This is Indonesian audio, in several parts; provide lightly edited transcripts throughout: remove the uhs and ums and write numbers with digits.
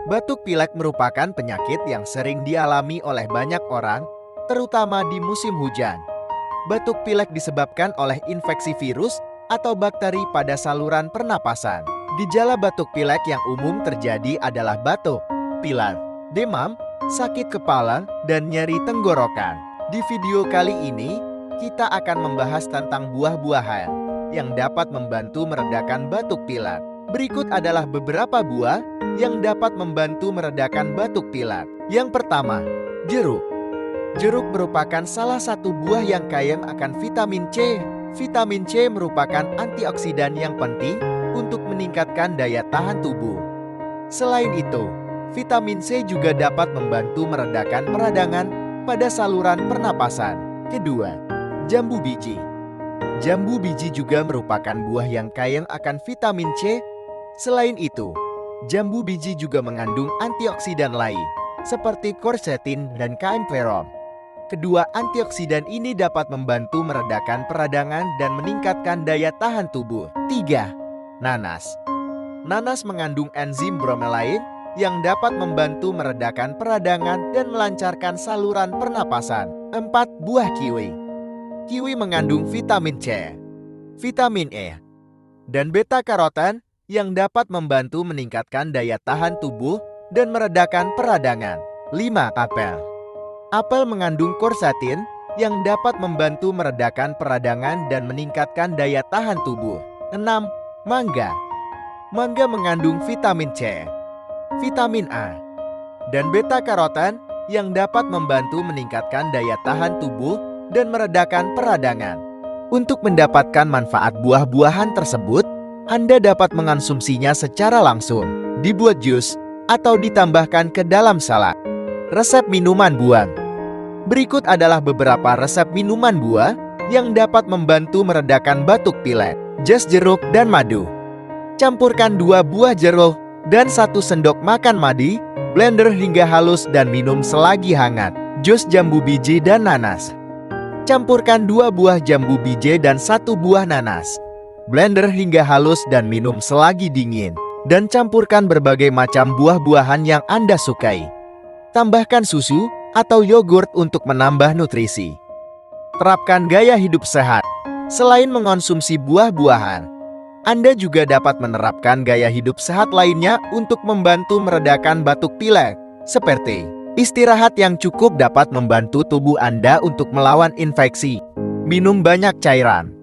Batuk pilek merupakan penyakit yang sering dialami oleh banyak orang, terutama di musim hujan. Batuk pilek disebabkan oleh infeksi virus atau bakteri pada saluran pernapasan. Gejala batuk pilek yang umum terjadi adalah batuk, pilek, demam, sakit kepala, dan nyeri tenggorokan. Di video kali ini, kita akan membahas tentang buah-buahan yang dapat membantu meredakan batuk pilek. Berikut adalah beberapa buah yang dapat membantu meredakan batuk pilek. Yang pertama, jeruk. Jeruk merupakan salah satu buah yang kaya akan vitamin C. Vitamin C merupakan antioksidan yang penting untuk meningkatkan daya tahan tubuh. Selain itu, vitamin C juga dapat membantu meredakan peradangan pada saluran pernapasan. Kedua, jambu biji. Jambu biji juga merupakan buah yang kaya akan vitamin C. Selain itu, jambu biji juga mengandung antioksidan lain, seperti quercetin dan kaempferol. Kedua antioksidan ini dapat membantu meredakan peradangan dan meningkatkan daya tahan tubuh. 3. Nanas. Nanas mengandung enzim bromelain yang dapat membantu meredakan peradangan dan melancarkan saluran pernapasan. 4. Buah kiwi. Kiwi mengandung vitamin C, vitamin E, dan beta-karoten yang dapat membantu meningkatkan daya tahan tubuh dan meredakan peradangan. 5. Apel. Apel mengandung quercetin yang dapat membantu meredakan peradangan dan meningkatkan daya tahan tubuh. 6. Mangga. Mangga mengandung vitamin C, vitamin A, dan beta-karoten yang dapat membantu meningkatkan daya tahan tubuh dan meredakan peradangan. Untuk mendapatkan manfaat buah-buahan tersebut, Anda dapat mengonsumsinya secara langsung, dibuat jus, atau ditambahkan ke dalam salad. Resep minuman buah. Berikut adalah beberapa resep minuman buah yang dapat membantu meredakan batuk pilek. Jas jeruk dan madu. Campurkan 2 buah jeruk dan 1 sendok makan madu, blender hingga halus dan minum selagi hangat. Jus jambu biji dan nanas. Campurkan 2 buah jambu biji dan 1 buah nanas. Blender hingga halus dan minum selagi dingin. Dan campurkan berbagai macam buah-buahan yang Anda sukai. Tambahkan susu atau yogurt untuk menambah nutrisi. Terapkan gaya hidup sehat. Selain mengonsumsi buah-buahan, Anda juga dapat menerapkan gaya hidup sehat lainnya untuk membantu meredakan batuk pilek, seperti istirahat yang cukup dapat membantu tubuh Anda untuk melawan infeksi. Minum banyak cairan.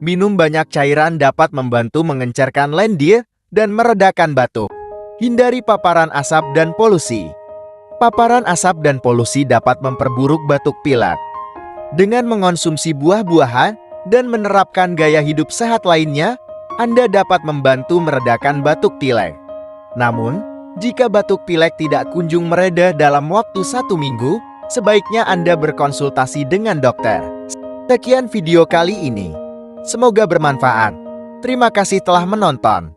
Minum banyak cairan dapat membantu mengencerkan lendir dan meredakan batuk. Hindari paparan asap dan polusi. Paparan asap dan polusi dapat memperburuk batuk pilek. Dengan mengonsumsi buah-buahan dan menerapkan gaya hidup sehat lainnya, Anda dapat membantu meredakan batuk pilek. Namun, jika batuk pilek tidak kunjung mereda dalam waktu 1 minggu, sebaiknya Anda berkonsultasi dengan dokter. Sekian video kali ini. Semoga bermanfaat. Terima kasih telah menonton.